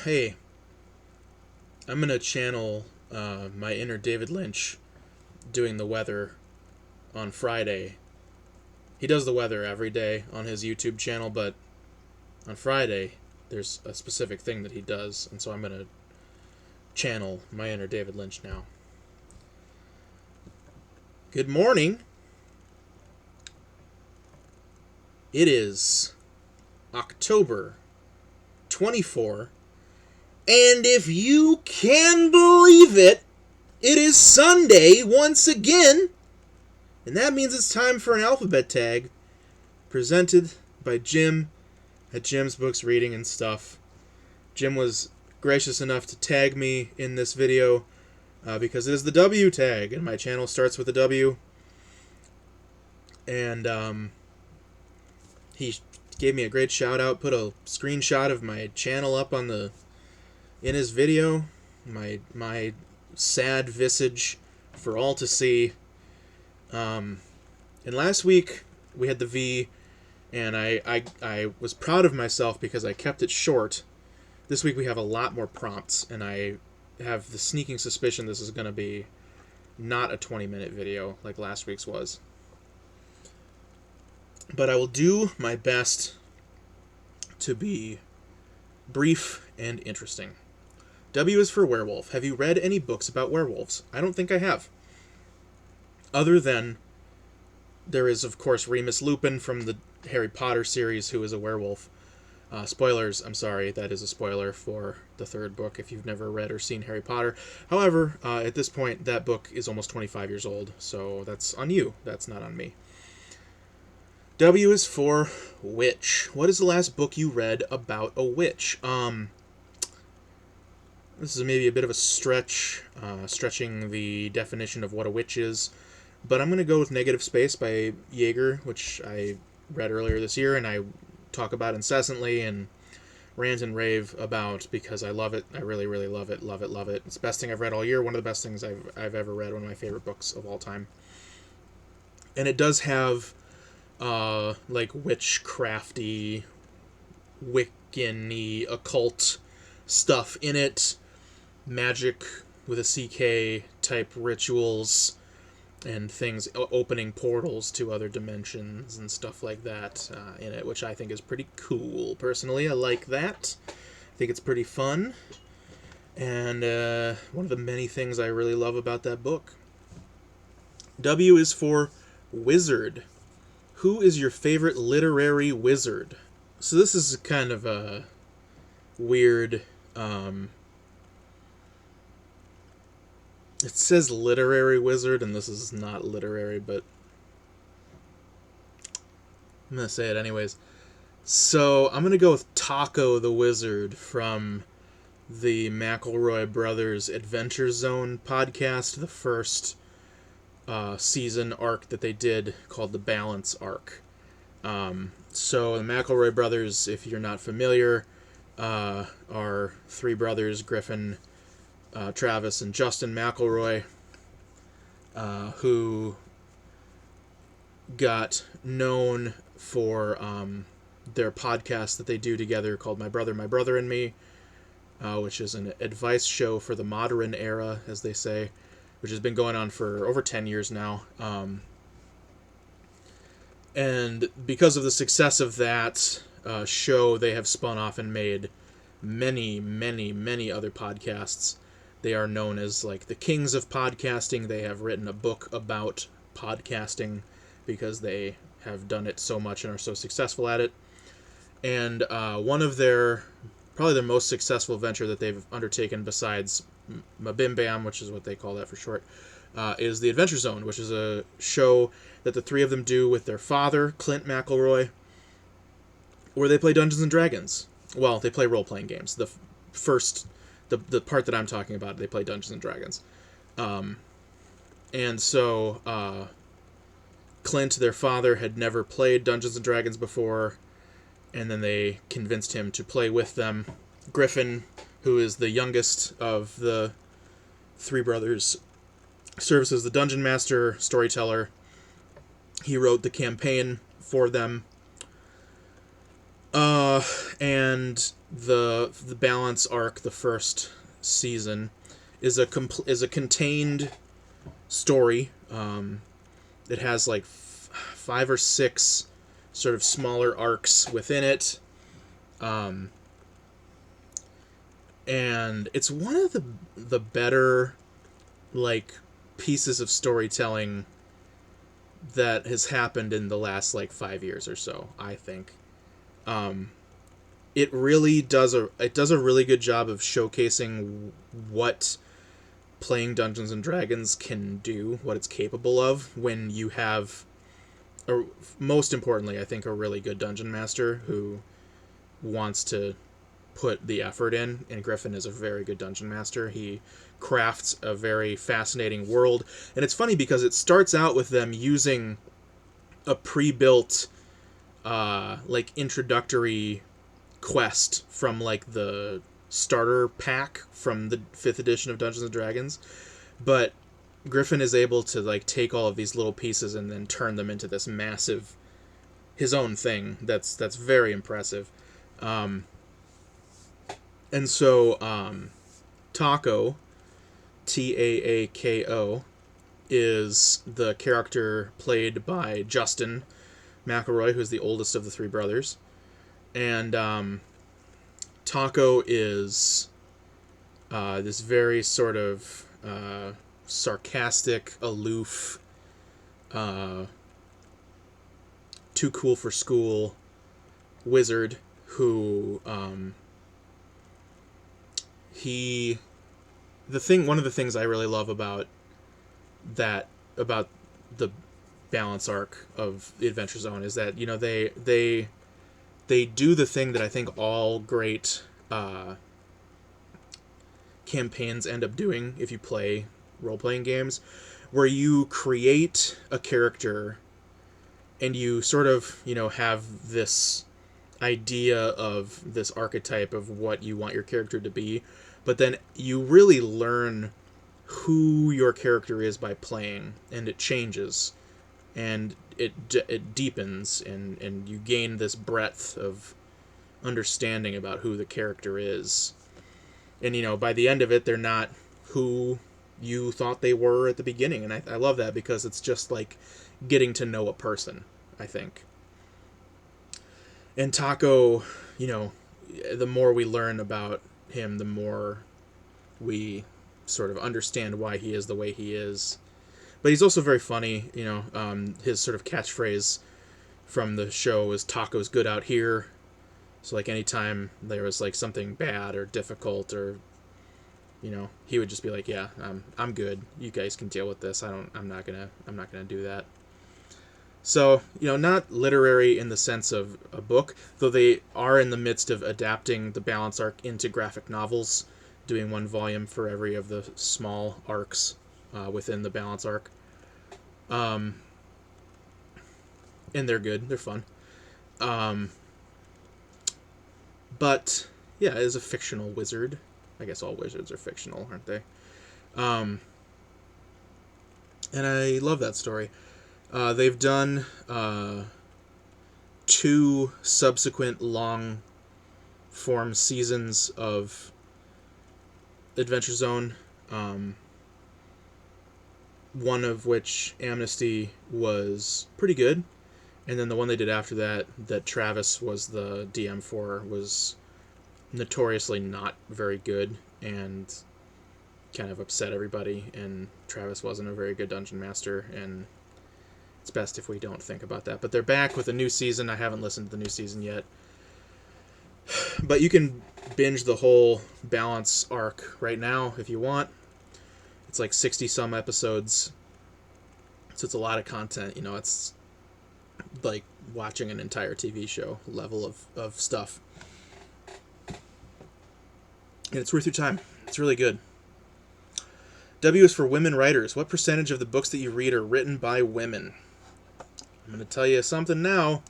Hey, I'm gonna channel my inner David Lynch doing the weather on Friday. He does the weather every day on his YouTube channel, but on Friday there's a specific thing that he does, and so I'm gonna channel my inner David Lynch now. Good morning. It is October 24, and if you can believe it, it is Sunday once again, and that means it's time for an alphabet tag presented by Jim at Jim's Books Reading and Stuff. Jim was gracious enough to tag me in this video because it is the W tag, and my channel starts with a W. And he gave me a great shout out, put a screenshot of my channel up on the in his video, my sad visage for all to see. And last week we had the V, and I was proud of myself because I kept it short. This week we have a lot more prompts, and I have the sneaking suspicion this is going to be not a 20-minute video like last week's was. But I will do my best to be brief and interesting. W is for werewolf. Have you read any books about werewolves? I don't think I have. Other than there is, of course, Remus Lupin from the Harry Potter series, who is a werewolf. Spoilers, I'm sorry, that is a spoiler for the third book if you've never read or seen Harry Potter. However, at this point, that book is almost 25 years old, so that's on you. That's not on me. W is for witch. What is the last book you read about a witch? This is maybe a bit of a stretch, stretching the definition of what a witch is, but I'm going to go with Negative Space by Yeager, which I read earlier this year, and I talk about incessantly and rant and rave about because I love it. I really, really love it, love it, love it. It's the best thing I've read all year, one of the best things I've ever read, one of my favorite books of all time. And it does have like witchcrafty, Wiccan-y, occult stuff in it, magic with a CK type rituals and things, opening portals to other dimensions and stuff like that in it, which I think is pretty cool. Personally, I like that. I think it's pretty fun, and one of the many things I really love about that book. W is for wizard. Who is your favorite literary wizard? So this is kind of a weird, it says literary wizard, and this is not literary, but I'm going to say it anyways. So I'm going to go with Taco the Wizard from the McElroy Brothers Adventure Zone podcast, the first season arc that they did called the Balance arc. So the McElroy brothers, if you're not familiar, are three brothers, Griffin, Travis, and Justin McElroy, who got known for their podcast that they do together called My Brother and Me, which is an advice show for the modern era, as they say, which has been going on for over 10 years now. And because of the success of that show, they have spun off and made many, many, many other podcasts. They are known as like the kings of podcasting. They have written a book about podcasting because they have done it so much and are so successful at it. And one of probably their most successful venture that they've undertaken besides Mabim Bam, which is what they call that for short, is the Adventure Zone, which is a show that the three of them do with their father, Clint McElroy, where they play Dungeons and Dragons. Well, they play role-playing games. The part that I'm talking about, they play Dungeons and Dragons. And so Clint, their father, had never played Dungeons and Dragons before, and then they convinced him to play with them. Griffin, who is the youngest of the three brothers, serves as the dungeon master, storyteller. He wrote the campaign for them. And the balance arc, the first season, is a contained story. It has like 5 or 6 sort of smaller arcs within it. And it's one of the better, like, pieces of storytelling that has happened in the last, like, 5 years or so, I think. It really does a really good job of showcasing what playing Dungeons and Dragons can do, what it's capable of when you have, or most importantly, I think, a really good dungeon master who wants to put the effort in, and Griffin is a very good dungeon master. He crafts a very fascinating world, and it's funny because it starts out with them using a pre-built like introductory quest from like the starter pack from the 5th edition of Dungeons and Dragons, but Griffin is able to like take all of these little pieces and then turn them into this massive, his own thing that's very impressive. And so Taako, Taako, is the character played by Justin McElroy, who's the oldest of the 3 brothers. And Taako is this very sort of sarcastic, aloof, too cool for school wizard who one of the things I really love about the balance arc of the Adventure Zone is that, you know, they do the thing that I think all great campaigns end up doing if you play role-playing games, where you create a character and you sort of, you know, have this idea of this archetype of what you want your character to be, but then you really learn who your character is by playing, and it changes, and it deepens, and you gain this breadth of understanding about who the character is. And, you know, by the end of it, they're not who you thought they were at the beginning, and I love that because it's just like getting to know a person, I think. And Taako, you know, the more we learn about him, the more we sort of understand why he is the way he is. But he's also very funny, you know. His sort of catchphrase from the show is "Taco's good out here." So, like, anytime there was like something bad or difficult, or, you know, he would just be like, "Yeah, I'm good. You guys can deal with this. I'm not gonna do that." So, you know, not literary in the sense of a book, though they are in the midst of adapting the balance arc into graphic novels, doing 1 volume for every of the small arcs within the balance arc. And they're good. They're fun. But, yeah, it is a fictional wizard. I guess all wizards are fictional, aren't they? And I love that story. They've done 2 subsequent long-form seasons of Adventure Zone, one of which, Amnesty, was pretty good, and then the one they did after that Travis was the DM for, was notoriously not very good and kind of upset everybody, and Travis wasn't a very good dungeon master, and it's best if we don't think about that. But they're back with a new season. I haven't listened to the new season yet, but you can binge the whole balance arc right now if you want. It's like 60 some episodes, so it's a lot of content. You know, it's like watching an entire TV show level of stuff, and it's worth your time. It's really good. W is for women writers. What percentage of the books that you read are written by women? I'm going to tell you something now.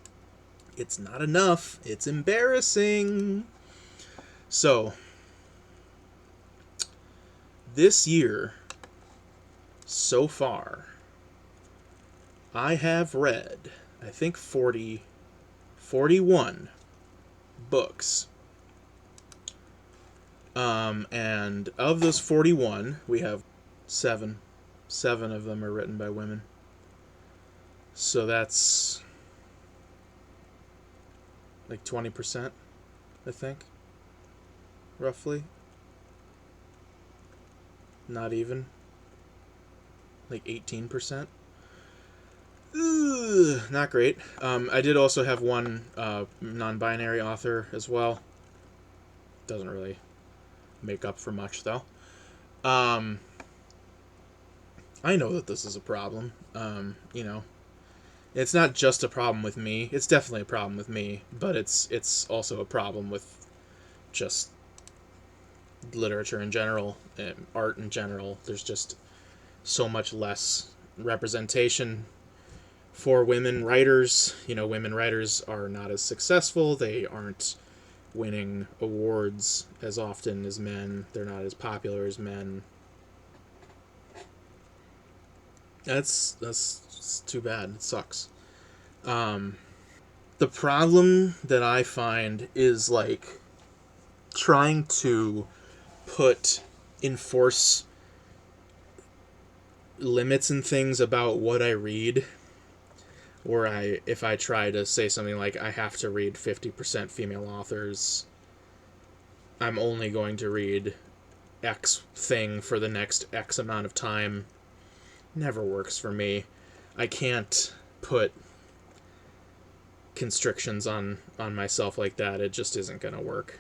It's not enough. It's embarrassing. So, this year, so far, I have read, I think 41 books. And of those 41, we have 7. 7 of them are written by women. So that's like 20%, I think. Roughly. Not even. Like 18%. Ugh, not great. I did also have one non-binary author as well. Doesn't really make up for much, though. I know that this is a problem. It's not just a problem with me. It's definitely a problem with me, but it's also a problem with just literature in general, and art in general. There's just so much less representation for women writers. Women writers are not as successful. They aren't winning awards as often as men. They're not as popular as men. That's too bad. It sucks. The problem that I find is like trying to enforce limits and things about what I read. Or if I try to say something like I have to read 50% female authors, I'm only going to read X thing for the next X amount of time. Never works for me. I can't put constrictions on myself like that. It just isn't gonna work.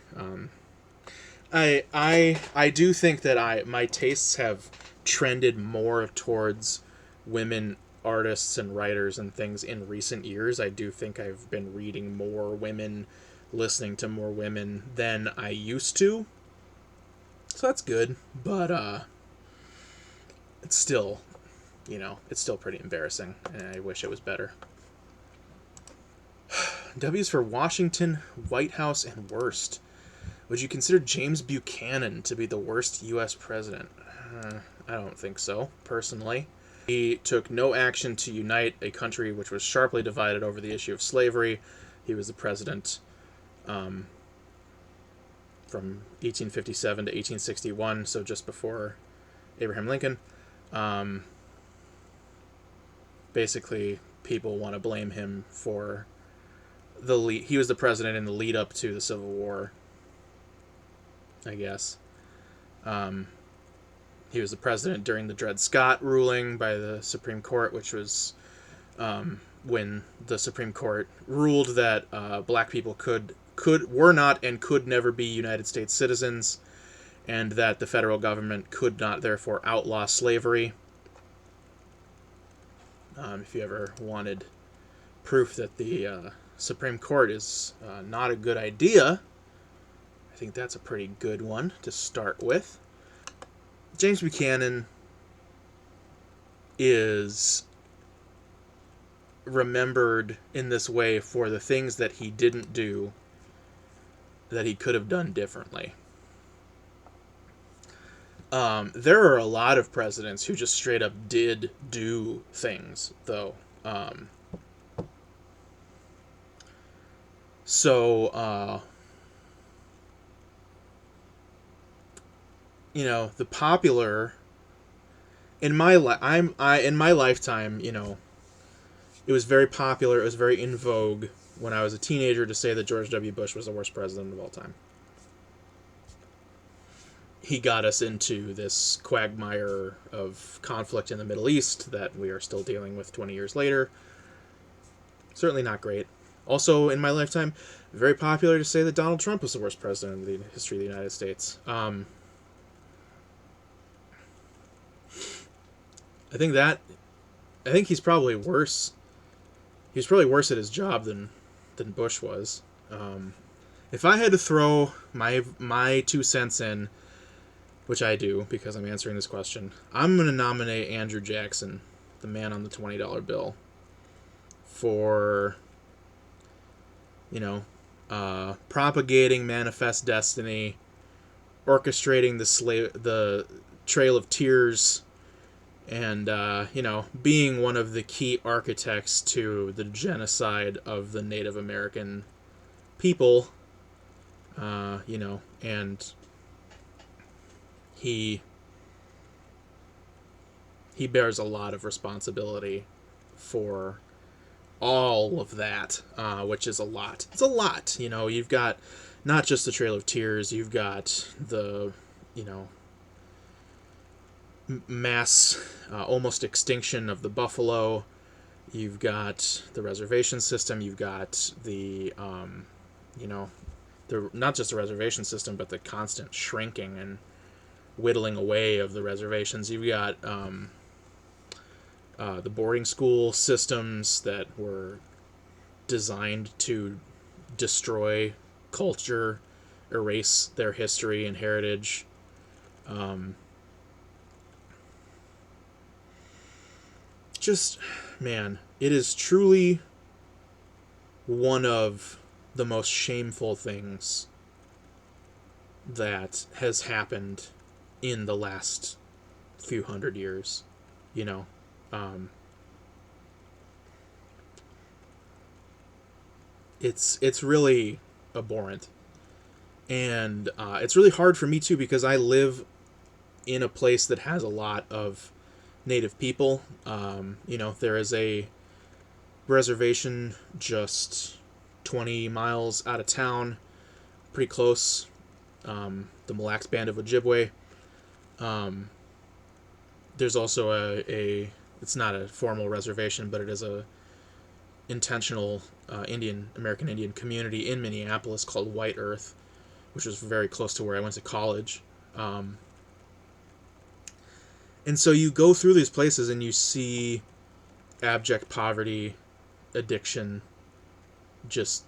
I do think that my tastes have trended more towards women artists and writers and things in recent years. I do think I've been reading more women, listening to more women than I used to. So that's good, but it's still, it's still pretty embarrassing, and I wish it was better. W's for Washington, White House, and worst. Would you consider James Buchanan to be the worst U.S. president? I don't think so, personally. He took no action to unite a country which was sharply divided over the issue of slavery. He was the president from 1857 to 1861, so just before Abraham Lincoln. Basically, people want to blame him for he was the president in the lead up to the Civil War, I guess. He was the president during the Dred Scott ruling by the Supreme Court, which was when the Supreme Court ruled that black people were not and could never be United States citizens, and that the federal government could not therefore outlaw slavery. If you ever wanted proof that the Supreme Court is not a good idea, I think that's a pretty good one to start with. James Buchanan is remembered in this way for the things that he didn't do that he could have done differently. There are a lot of presidents who just straight up did do things, though. The popular in my lifetime, it was very popular. It was very in vogue when I was a teenager to say that George W. Bush was the worst president of all time. He got us into this quagmire of conflict in the Middle East that we are still dealing with 20 years later. Certainly not great. Also, in my lifetime, very popular to say that Donald Trump was the worst president in the history of the United States. I think he's probably worse. He's probably worse at his job than Bush was. If I had to throw my 2 cents in, which I do because I'm answering this question, I'm going to nominate Andrew Jackson, the man on the $20 bill, for, propagating Manifest Destiny, orchestrating the Trail of Tears, and, being one of the key architects to the genocide of the Native American people and he bears a lot of responsibility for all of that, which is a lot. It's a lot. You've got not just the Trail of Tears, you've got the, mass almost extinction of the buffalo. You've got the reservation system. You've got the, not just the reservation system, but the constant shrinking and whittling away of the reservations. You've got the boarding school systems that were designed to destroy culture, erase their history and heritage. Just, man, it is truly one of the most shameful things that has happened in the last few hundred years. It's really abhorrent, and it's really hard for me too, because I live in a place that has a lot of Native people. There is a reservation just 20 miles out of town, pretty close, the Mille Lacs Band of Ojibwe. There's also a it's not a formal reservation, but it is a intentional American Indian community in Minneapolis called White Earth, which was very close to where I went to college. And so you go through these places and you see abject poverty, addiction, just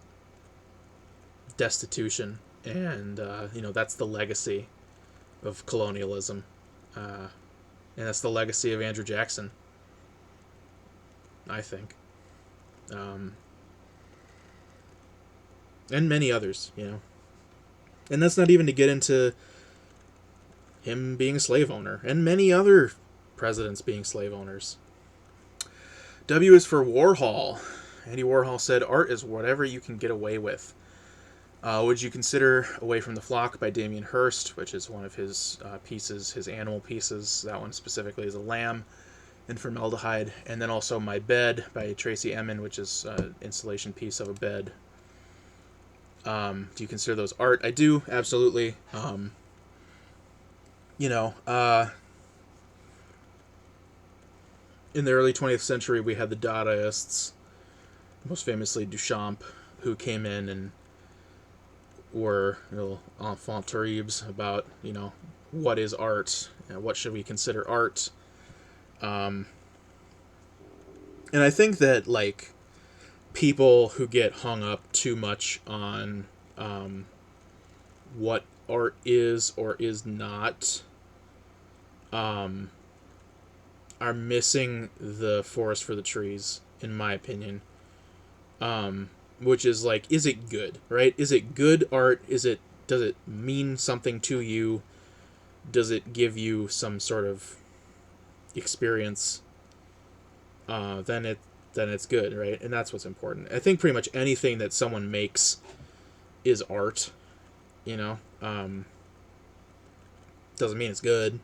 destitution, and that's the legacy of colonialism, and that's the legacy of Andrew Jackson, I think, and many others, and that's not even to get into him being a slave owner, and many other presidents being slave owners. W is for Warhol. Andy Warhol said, "Art is whatever you can get away with." Would you consider Away from the Flock by Damien Hirst, which is one of his pieces, his animal pieces. That one specifically is a lamb in formaldehyde. And then also My Bed by Tracey Emin, which is an installation piece of a bed. Do you consider those art? I do, absolutely. In the early 20th century, we had the Dadaists, most famously Duchamp, who came in and were enfant terribles about, what is art, and what should we consider art. And I think that, people who get hung up too much on what art is or is not are missing the forest for the trees, in my opinion. Which is is it good, right? Is it good art? Does it mean something to you? Does it give you some sort of experience? Then it's good, right? And that's what's important. I think pretty much anything that someone makes is art, doesn't mean it's good,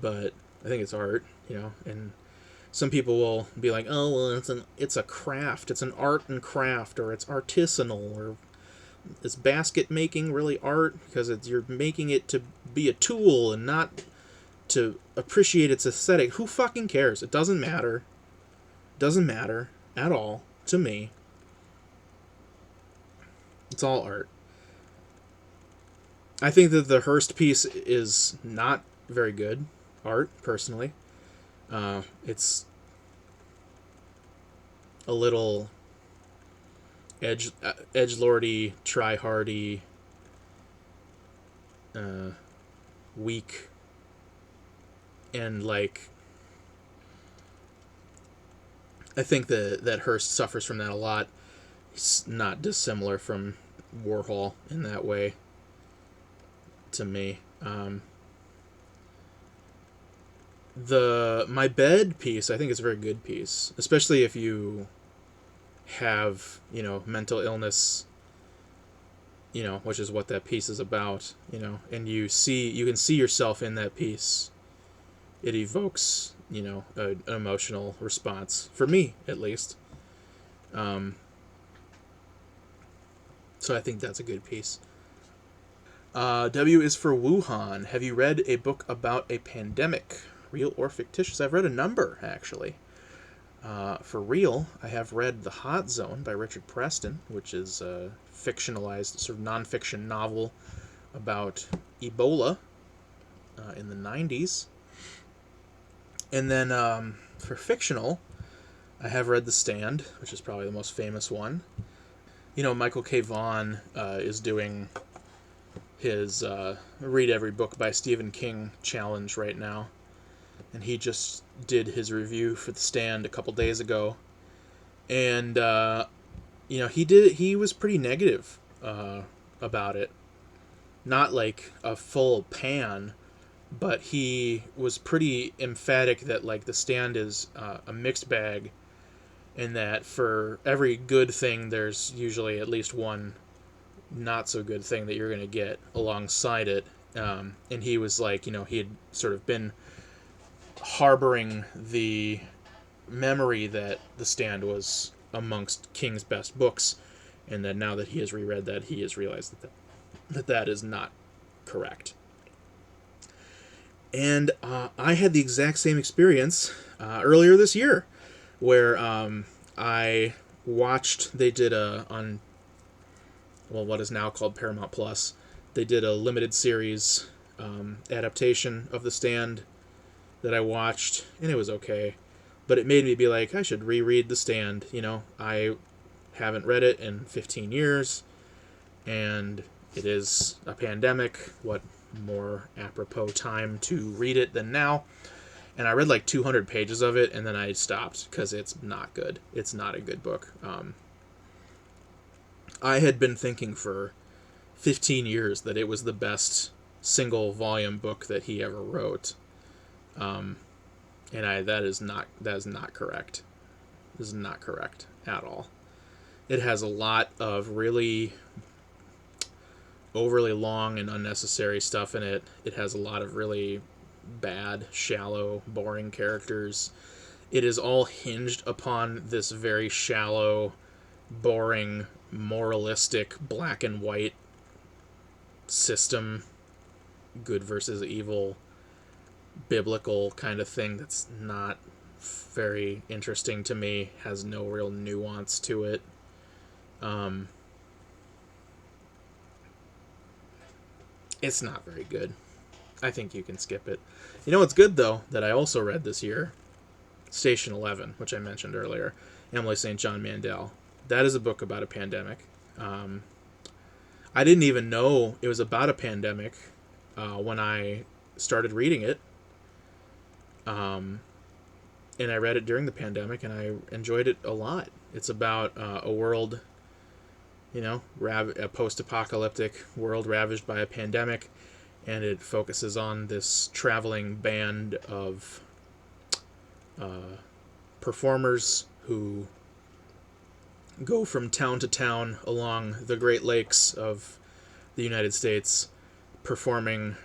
but I think it's art, and some people will be like, oh, well, it's a craft, it's an art and craft, or it's artisanal, or is basket making really art because you're making it to be a tool and not to appreciate its aesthetic. Who fucking cares? It doesn't matter. Doesn't matter at all to me. It's all art. I think that the Hearst piece is not very good art, personally. It's a little edgelordy, try-hardy, weak, and I think that Hearst suffers from that a lot. He's not dissimilar from Warhol in that way, to me. The My Bed piece, I think, is a very good piece, especially if you have, mental illness which is what that piece is about, and you can see yourself in that piece. It evokes, an emotional response, for me at least. So I think that's a good piece. W is for Wuhan. Have you read a book about a pandemic, real or fictitious? I've read a number, actually. For real, I have read The Hot Zone by Richard Preston, which is a fictionalized, sort of nonfiction novel about Ebola in the 90s. And then for fictional, I have read The Stand, which is probably the most famous one. Michael K. Vaughan is doing his Read Every Book by Stephen King challenge right now. And he just did his review for The Stand a couple days ago. And, he was pretty negative about it. Not like a full pan, but he was pretty emphatic that, like, The Stand is a mixed bag, and that for every good thing, there's usually at least one not so good thing that you're going to get alongside it. And he was like, he had sort of been harboring the memory that The Stand was amongst King's best books, and that now that he has reread that, he has realized that is not correct. And I had the exact same experience earlier this year, where I watched, they did on what is now called Paramount Plus, they did a limited series adaptation of The Stand that I watched, and it was okay. But it made me be like, I should reread The Stand. I haven't read it in 15 years, and it is a pandemic. What more apropos time to read it than now? And I read like 200 pages of it, and then I stopped because it's not good. It's not a good book. I had been thinking for 15 years that it was the best single volume book that he ever wrote. And that is not correct. This is not correct at all. It has a lot of really overly long and unnecessary stuff in it. It has a lot of really bad, shallow, boring characters. It is all hinged upon this very shallow, boring, moralistic, black and white system, good versus evil, biblical kind of thing that's not very interesting to me, has no real nuance to it. It's not very good. I think you can skip it. You know what's good, though, that I also read this year? Station 11, which I mentioned earlier. Emily St. John Mandel. That is a book about a pandemic. I didn't even know it was about a pandemic when I started reading it. And I read it during the pandemic, and I enjoyed it a lot. It's about a world, a post-apocalyptic world ravaged by a pandemic, and it focuses on this traveling band of performers who go from town to town along the Great Lakes of the United States, performing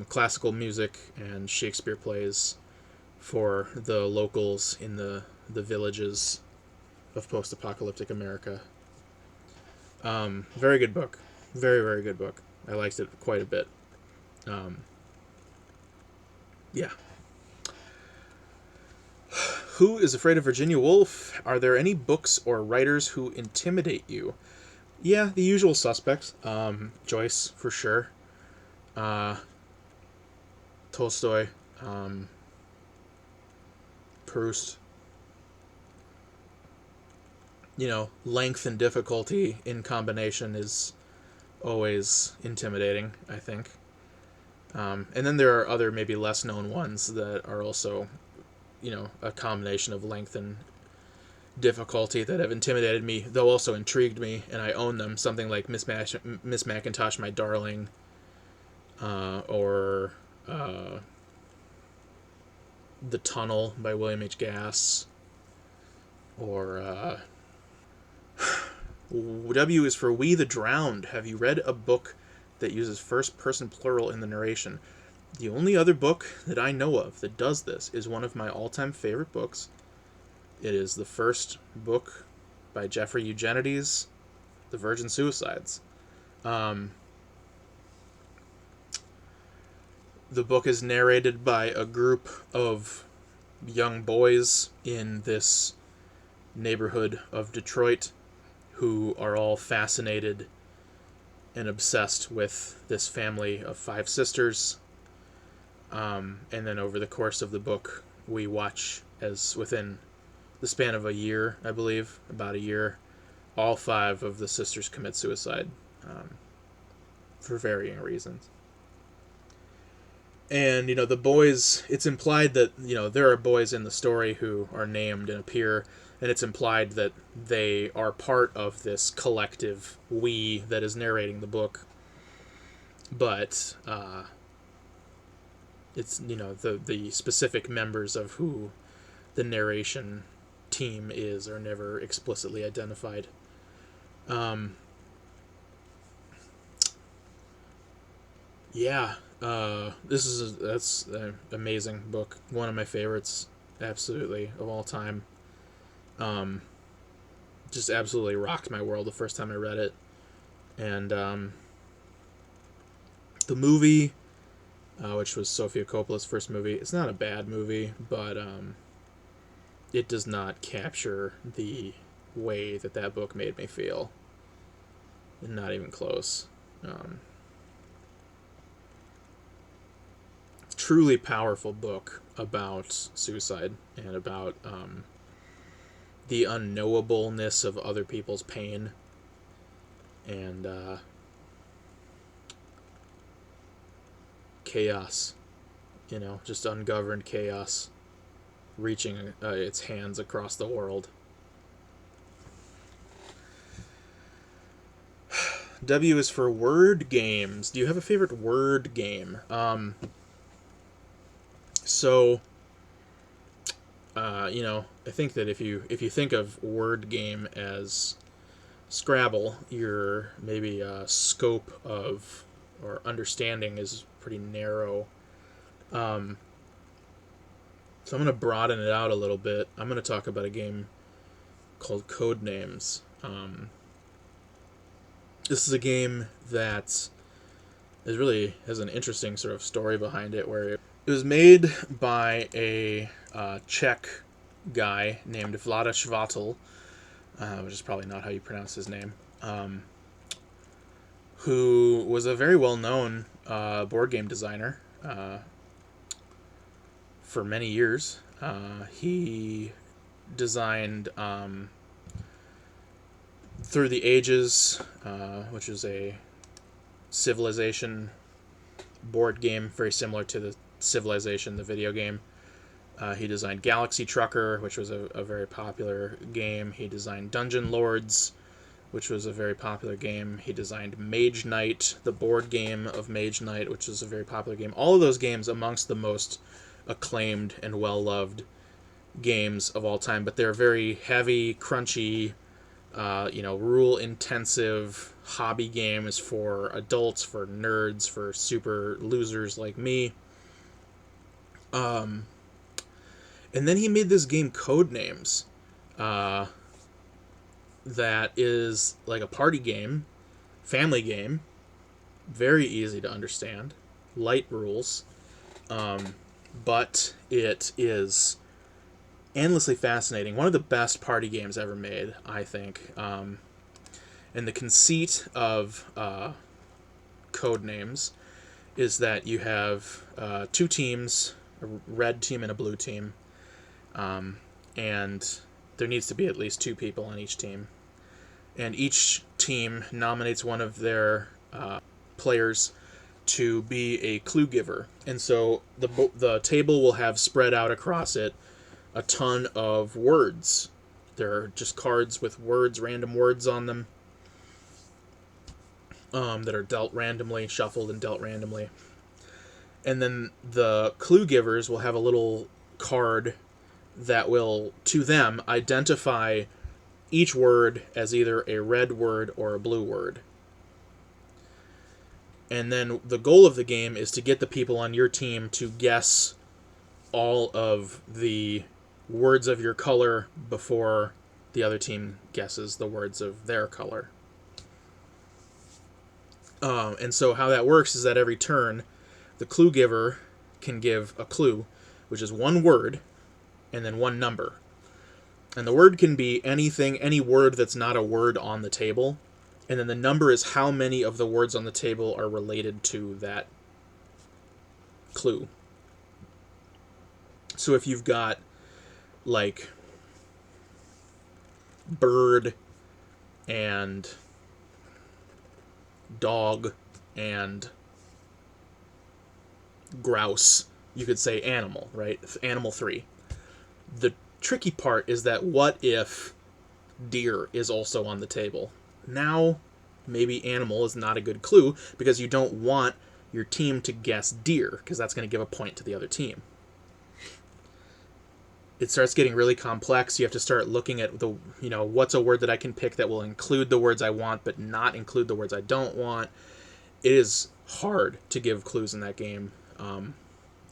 classical music and Shakespeare plays for the locals in the villages of post-apocalyptic America. Very good book. Very, very good book. I liked it quite a bit. Yeah. Who is Afraid of Virginia Woolf? Are there any books or writers who intimidate you? Yeah, the usual suspects. Joyce, for sure. Tolstoy. Proust. Length and difficulty in combination is always intimidating, I think. And then there are other maybe less known ones that are also, a combination of length and difficulty that have intimidated me, though also intrigued me, and I own them. Something like Miss Mackintosh, My Darling, or The Tunnel by William H. Gass, or W is for We the Drowned. Have you read a book that uses first-person plural in the narration? The only other book that I know of that does this is one of my all-time favorite books. It is the first book by Jeffrey Eugenides, The Virgin Suicides. The book is narrated by a group of young boys in this neighborhood of Detroit who are all fascinated and obsessed with this family of 5 sisters. And then over the course of the book, we watch as within the span of a year, I believe, about a year, all 5 of the sisters commit suicide for varying reasons. And, the boys, it's implied that, there are boys in the story who are named and appear, and it's implied that they are part of this collective we that is narrating the book. But it's, the specific members of who the narration team is are never explicitly identified. That's an amazing book. One of my favorites, absolutely, of all time. Just absolutely rocked my world the first time I read it. And the movie, which was Sofia Coppola's first movie, it's not a bad movie, but it does not capture the way that book made me feel. Not even close. Truly powerful book about suicide and about the unknowableness of other people's pain and chaos, just ungoverned chaos reaching its hands across the world. W is for word games. Do you have a favorite word game? I think that if you think of word game as Scrabble, your maybe scope of or understanding is pretty narrow. So I'm going to broaden it out a little bit. I'm going to talk about a game called Codenames. This is a game that has an interesting sort of story behind it, where it was made by a Czech guy named Vlada Chvátil, which is probably not how you pronounce his name, who was a very well-known board game designer for many years. He designed Through the Ages, which is a Civilization board game very similar to the Civilization, the video game. He designed Galaxy Trucker, which was a very popular game. He designed Dungeon Lords, which was a very popular game. He designed Mage Knight, the board game of Mage Knight, which is a very popular game. All of those games amongst the most acclaimed and well-loved games of all time, but they're very heavy, crunchy, rule-intensive hobby games for adults, for nerds, for super losers like me. And then he made this game Codenames, that is like a party game, family game, very easy to understand, light rules, but it is endlessly fascinating. One of the best party games ever made, I think. And the conceit of Codenames is that you have 2 teams, a red team and a blue team, and there needs to be at least 2 people on each team. And each team nominates one of their players to be a clue giver. And so the table will have spread out across it a ton of words. There are just cards with words, random words on them, that are dealt randomly, shuffled and dealt randomly. And then the clue givers will have a little card that will, to them, identify each word as either a red word or a blue word. And then the goal of the game is to get the people on your team to guess all of the words of your color before the other team guesses the words of their color. And so how that works is that every turn, the clue giver can give a clue, which is one word, and then one number. And the word can be anything, any word that's not a word on the table. And then the number is how many of the words on the table are related to that clue. So if you've got, like, bird and dog and grouse, you could say animal, right? Animal 3. The tricky part is that what if deer is also on the table? Now, maybe animal is not a good clue because you don't want your team to guess deer because that's going to give a point to the other team. It starts getting really complex. You have to start looking at the, what's a word that I can pick that will include the words I want but not include the words I don't want. It is hard to give clues in that game.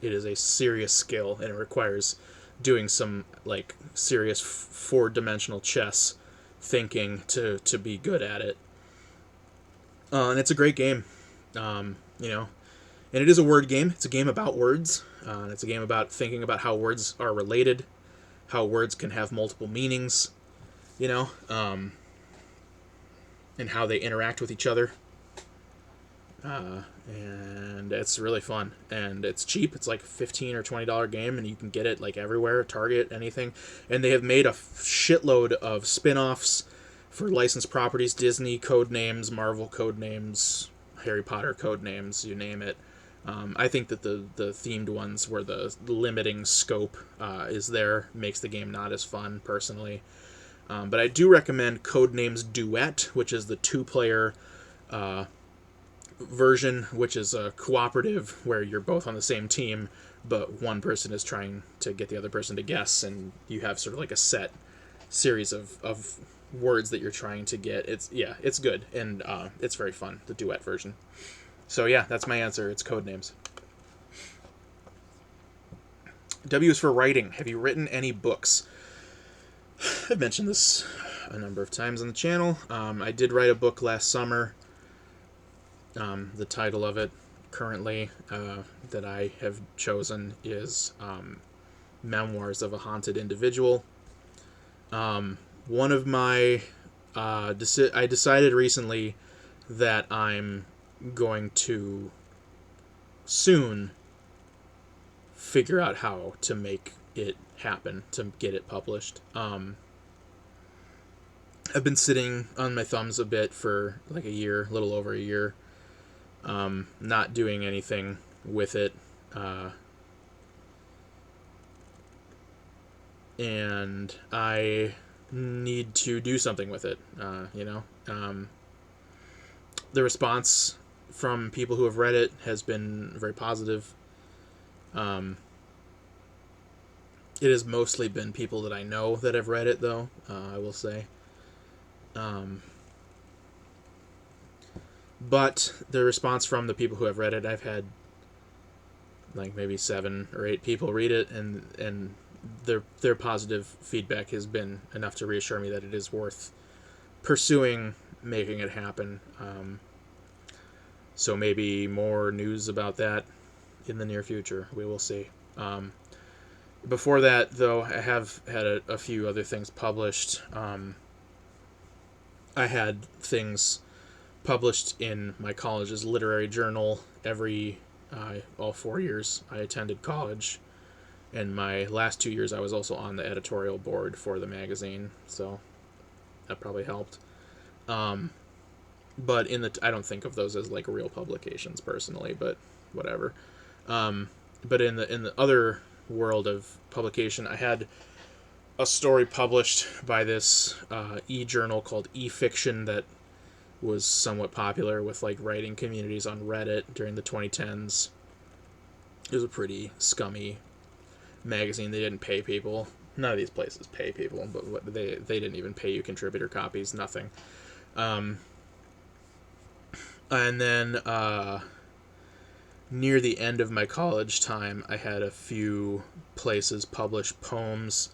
It is a serious skill, and it requires doing some, like, serious four-dimensional chess thinking to be good at it. And it's a great game, and it is a word game. It's a game about words, and it's a game about thinking about how words are related, how words can have multiple meanings, and how they interact with each other. And it's really fun, and it's cheap. It's like a $15 or $20 game, and you can get it like everywhere, Target, anything. And they have made a shitload of spin-offs for licensed properties, Disney code names, Marvel code names, Harry Potter code names, you name it. I think that the themed ones where the limiting scope is there makes the game not as fun, personally. But I do recommend Codenames Duet, which is the 2-player version, which is a cooperative where you're both on the same team, but one person is trying to get the other person to guess, and you have sort of like a set series of words that you're trying to get. It's good, and it's very fun, the duet version. So yeah, that's my answer. It's Codenames. W is for writing. Have you written any books? I've mentioned this a number of times on the channel. I did write a book last summer. The title of it currently that I have chosen is Memoirs of a Haunted Individual. One of my... I decided recently that I'm going to soon figure out how to make it happen, to get it published. I've been sitting on my thumbs a bit for like a year, a little over a year, not doing anything with it, and I need to do something with it. The response from people who have read it has been very positive. It has mostly been people that I know that have read it, though, I will say. But the response from the people who have read it, I've had like maybe 7 or 8 people read it, and their positive feedback has been enough to reassure me that it is worth pursuing making it happen. So maybe more news about that in the near future. We will see. Before that, though, I have had a few other things published. I had things published in my college's literary journal all 4 years I attended college. And my last 2 years, I was also on the editorial board for the magazine, so that probably helped. But I don't think of those as like real publications personally, but whatever. But in the other world of publication, I had a story published by this e-journal called eFiction that was somewhat popular with like writing communities on Reddit during the 2010s. It was a pretty scummy magazine. They didn't pay people none of these places pay people, but they didn't even pay you contributor copies, nothing. And then near the end of my college time, I had a few places publish poems.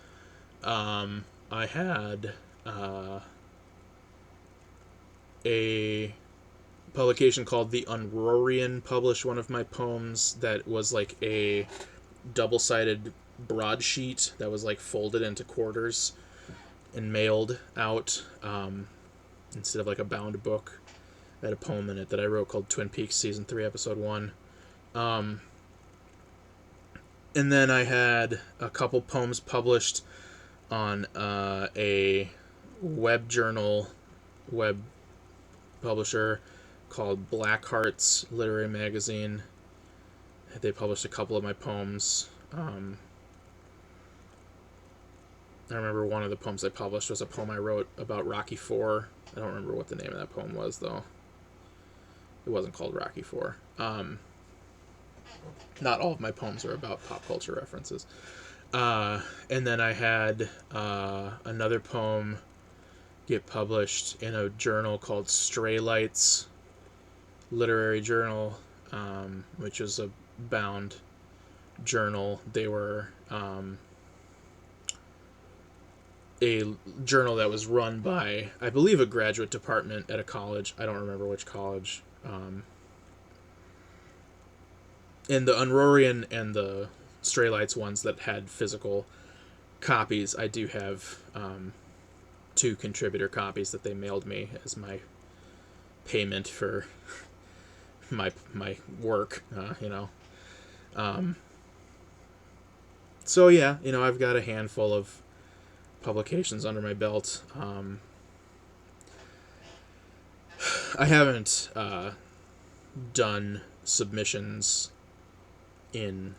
I had a publication called The Unroarian publish one of my poems that was like a double-sided broadsheet that was like folded into quarters and mailed out instead of like a bound book. I had a poem in it that I wrote called Twin Peaks Season 3, Episode 1. And then I had a couple poems published on a web journal, web publisher called Black Hearts Literary Magazine. They published a couple of my poems. I remember one of the poems I published was a poem I wrote about Rocky IV. I don't remember what the name of that poem was, though. It wasn't called Rocky IV. Not all of my poems are about pop culture references. And then I had another poem get published in a journal called Stray Lights Literary Journal, which is a bound journal. They were a journal that was run by, I believe, a graduate department at a college. I don't remember which college. And the Unroarian and the Stray Lights ones that had physical copies, I do have 2 contributor copies that they mailed me as my payment for my work, So yeah, I've got a handful of publications under my belt. I haven't done submissions in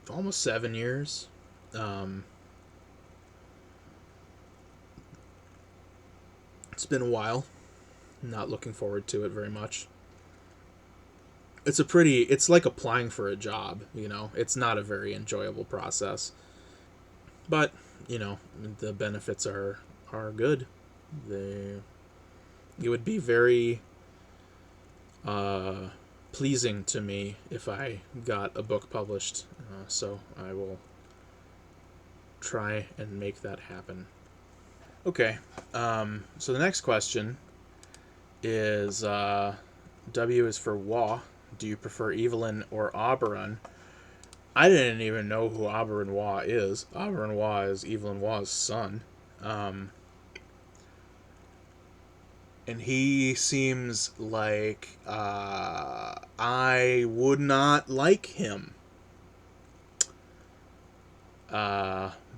almost 7 years. It's been a while. Not looking forward to it very much. It's like applying for a job, It's not a very enjoyable process. But, the benefits are good. It would be very pleasing to me if I got a book published. So I will try and make that happen. Okay. So the next question is W is for Wa. Do you prefer Evelyn or Oberon? I didn't even know who Oberon Wa is. Oberon Wa is Evelyn Wa's son. And he seems like I would not like him.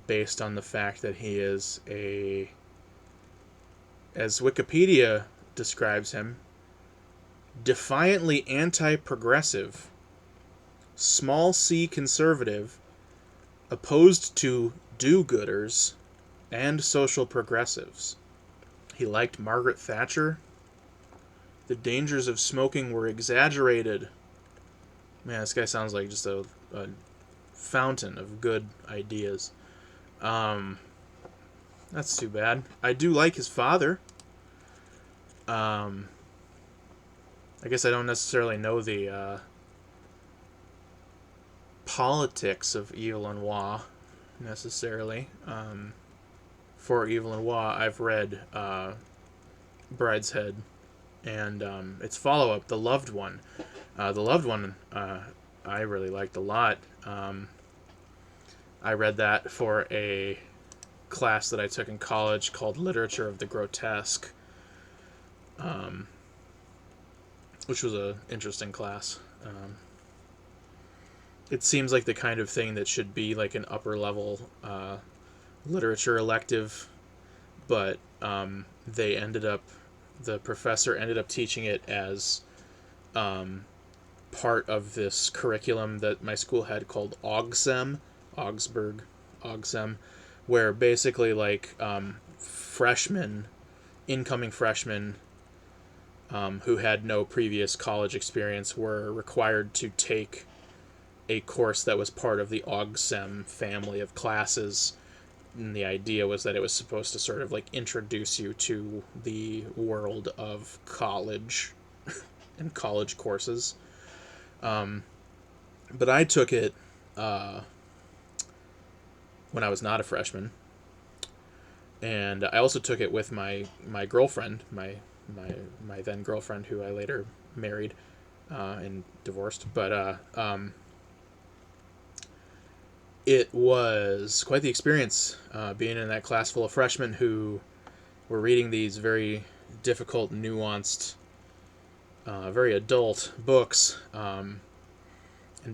Based on the fact that he is as Wikipedia describes him, defiantly anti-progressive, small c conservative, opposed to do-gooders, and social progressives. He liked Margaret Thatcher. The dangers of smoking were exaggerated. Man, this guy sounds like just a fountain of good ideas. That's too bad. I do like his father. I guess I don't necessarily know the politics of Evelyn Waugh, necessarily. For Evelyn Waugh, I've read Brideshead and its follow-up, The Loved One. The Loved One I really liked a lot. I read that for a class that I took in college called Literature of the Grotesque, which was an interesting class. It seems like the kind of thing that should be like an upper-level literature elective, but the professor ended up teaching it as part of this curriculum that my school had called Augsem, where basically like incoming freshmen who had no previous college experience were required to take a course that was part of the OGSEM family of classes. And the idea was that it was supposed to sort of like introduce you to the world of college and college courses. But I took it when I was not a freshman, and I also took it with my girlfriend, my then girlfriend, who I later married and divorced. But it was quite the experience being in that class full of freshmen who were reading these very difficult, nuanced, very adult books, and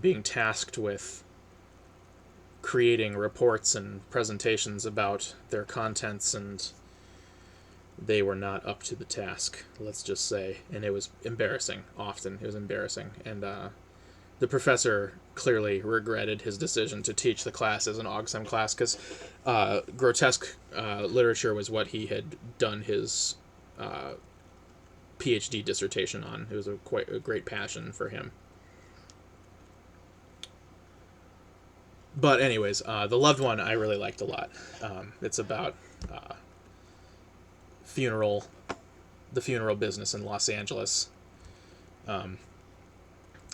being tasked with creating reports and presentations about their contents, and they were not up to the task, let's just say. And it was embarrassing. Often it was embarrassing. And the professor clearly regretted his decision to teach the class as an OGSEM class, because grotesque literature was what he had done his PhD dissertation on. It was quite a great passion for him. But anyways, The Loved One I really liked a lot. It's about the funeral business in Los Angeles. And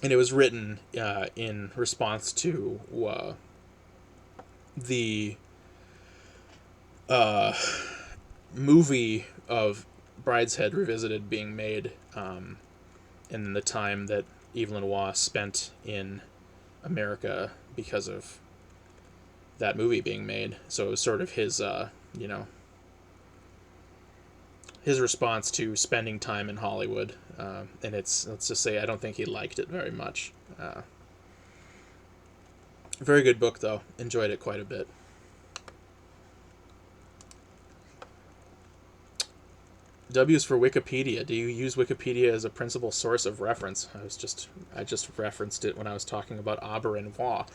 it was written in response to the movie of Brideshead Revisited being made, and the time that Evelyn Waugh spent in America because of that movie being made. So it was sort of his, his response to spending time in Hollywood. And let's just say, I don't think he liked it very much. Very good book, though. Enjoyed it quite a bit. W is for Wikipedia. Do you use Wikipedia as a principal source of reference? I just referenced it when I was talking about Aber and Waugh.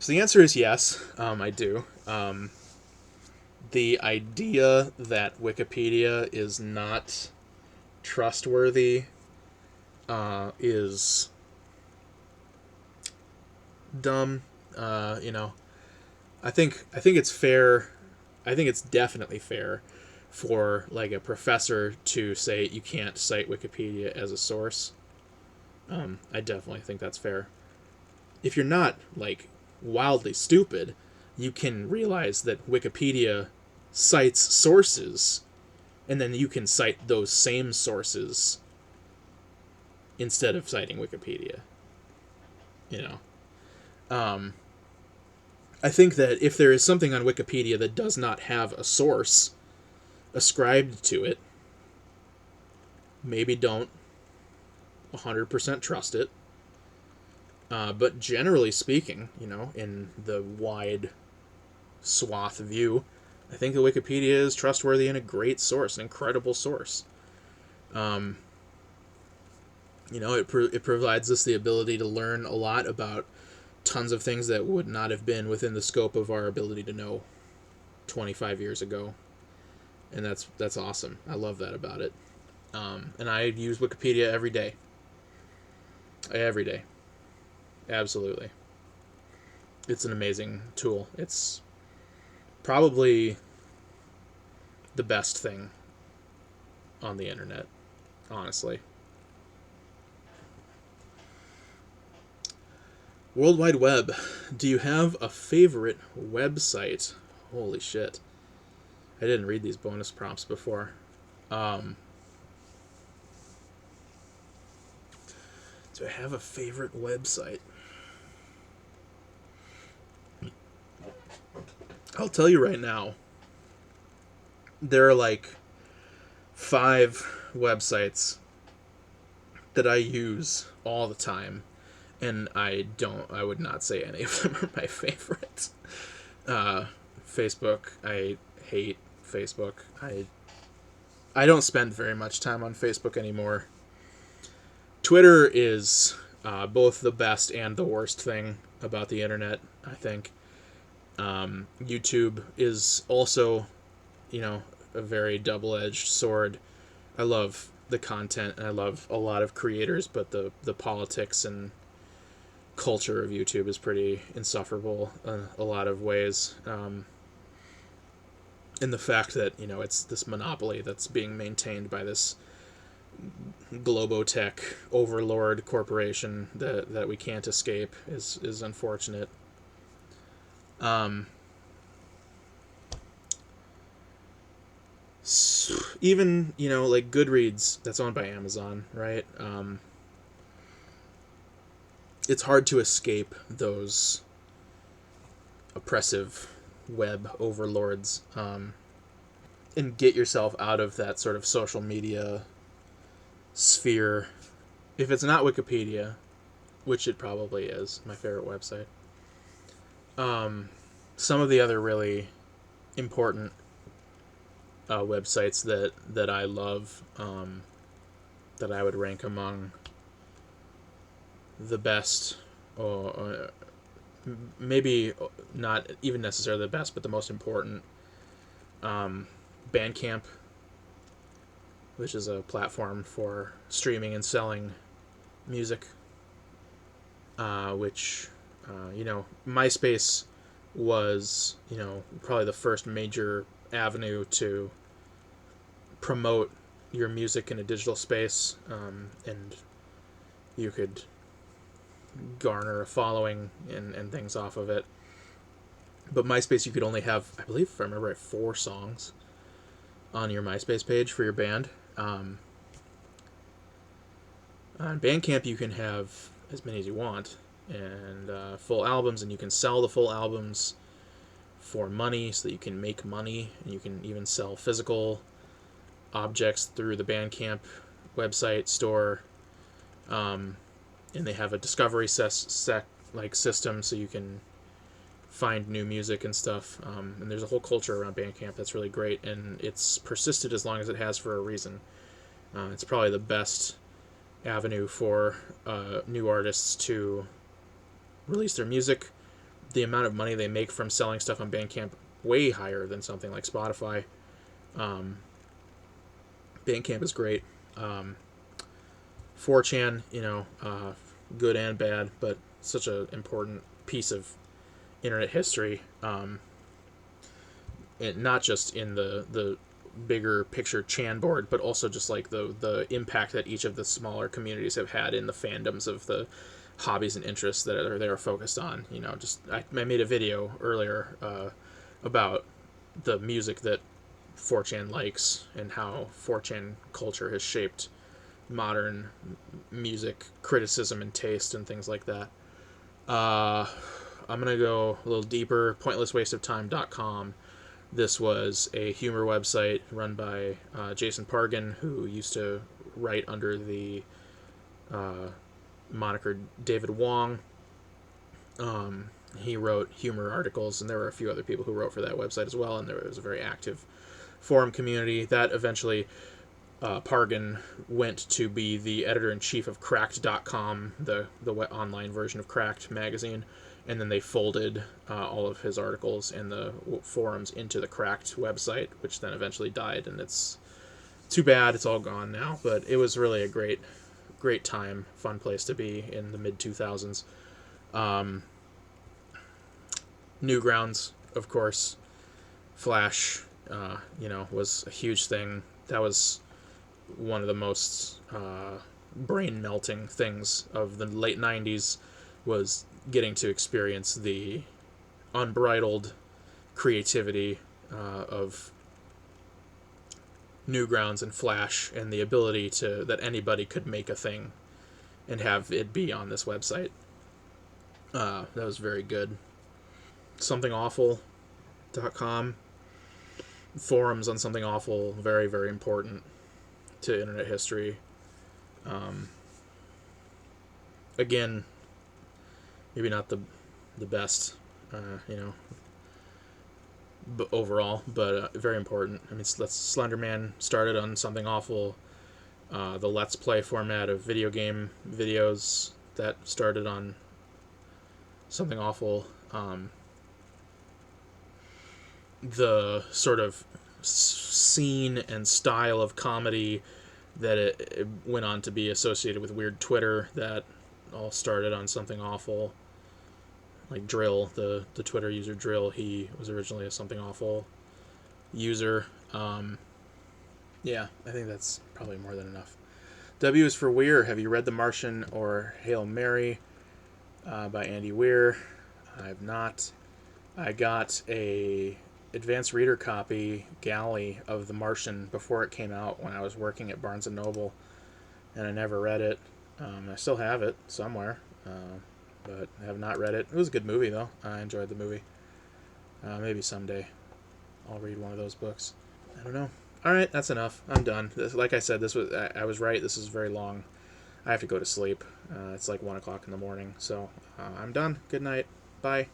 So the answer is yes, I do. The idea that Wikipedia is not trustworthy is dumb. I think it's fair. I think it's definitely fair for like a professor to say you can't cite Wikipedia as a source. I definitely think that's fair. If you're not like wildly stupid, you can realize that Wikipedia cites sources, and then you can cite those same sources instead of citing Wikipedia. I think that if there is something on Wikipedia that does not have a source ascribed to it, maybe don't 100% trust it. But generally speaking, in the wide swath view, I think that Wikipedia is trustworthy and a great source, an incredible source. It provides us the ability to learn a lot about tons of things that would not have been within the scope of our ability to know 25 years ago. And that's awesome. I love that about it. And I use Wikipedia every day. Every day. Absolutely. It's an amazing tool. It's probably the best thing on the internet, honestly. World Wide Web. Do you have a favorite website? Holy shit. I didn't read these bonus prompts before. Do I have a favorite website? I'll tell you right now. There are like 5 websites that I use all the time, and I would not say any of them are my favorites. Facebook, I hate Facebook. I don't spend very much time on Facebook anymore. Twitter is both the best and the worst thing about the internet, I think. YouTube is also, a very double-edged sword. I love the content, and I love a lot of creators, but the politics and culture of YouTube is pretty insufferable in a lot of ways. And the fact that, it's this monopoly that's being maintained by this globotech overlord corporation that we can't escape is unfortunate. Even, like Goodreads, that's owned by Amazon, right? It's hard to escape those oppressive web overlords, and get yourself out of that sort of social media sphere. If it's not Wikipedia, which it probably is, my favorite website, some of the other really important websites that I love, that I would rank among the best, or maybe not even necessarily the best, but the most important. Bandcamp, which is a platform for streaming and selling music, which, MySpace was, probably the first major avenue to promote your music in a digital space, and you could garner a following and things off of it. But MySpace, you could only have, I believe, if I remember right, 4 songs on your MySpace page for your band. On Bandcamp, you can have as many as you want, and full albums, and you can sell the full albums for money so that you can make money, and you can even sell physical objects through the Bandcamp website store. And they have a discovery system, so you can find new music and stuff. And there's a whole culture around Bandcamp that's really great, and it's persisted as long as it has for a reason. It's probably the best avenue for new artists to release their music. The amount of money they make from selling stuff on Bandcamp, way higher than something like Spotify. Bandcamp is great. 4chan, good and bad, but such an important piece of internet history. Not just in the bigger picture Chan board, but also just like the impact that each of the smaller communities have had in the fandoms of the hobbies and interests that they're focused on. I made a video earlier about the music that 4chan likes and how 4chan culture has shaped modern music criticism and taste and things like that. I'm going to go a little deeper. Pointlesswasteoftime.com. This was a humor website run by Jason Pargin, who used to write under the moniker David Wong. He wrote humor articles, and there were a few other people who wrote for that website as well, and there was a very active forum community. That eventually, Pargin went to be the editor-in-chief of Cracked.com, the online version of Cracked magazine, and then they folded all of his articles and the forums into the Cracked website, which then eventually died, and it's too bad it's all gone now, but it was really a great time, fun place to be in the mid-2000s. Newgrounds, of course. Flash, was a huge thing. That was one of the most brain-melting things of the late 90s, was getting to experience the unbridled creativity of Newgrounds and Flash, and the ability that anybody could make a thing and have it be on this website. That was very good. SomethingAwful.com. Forums on Something Awful, very, very important to internet history. Again, maybe not the best, but overall, but very important. I mean, Slenderman started on Something Awful. The Let's Play format of video game videos, that started on Something Awful. The sort of scene and style of comedy that it went on to be associated with Weird Twitter, that all started on Something Awful. Like Drill, the Twitter user Drill, he was originally a Something Awful user. Yeah, I think that's probably more than enough. W is for Weir. Have you read The Martian or Hail Mary by Andy Weir? I have not. I got a advanced reader copy, galley, of The Martian before it came out when I was working at Barnes & Noble, and I never read it. I still have it somewhere, but I have not read it. It was a good movie, though. I enjoyed the movie. Maybe someday I'll read one of those books. I don't know. All right, that's enough. I'm done. Like I said, I was right. This is very long. I have to go to sleep. It's like 1 o'clock in the morning, so I'm done. Good night. Bye.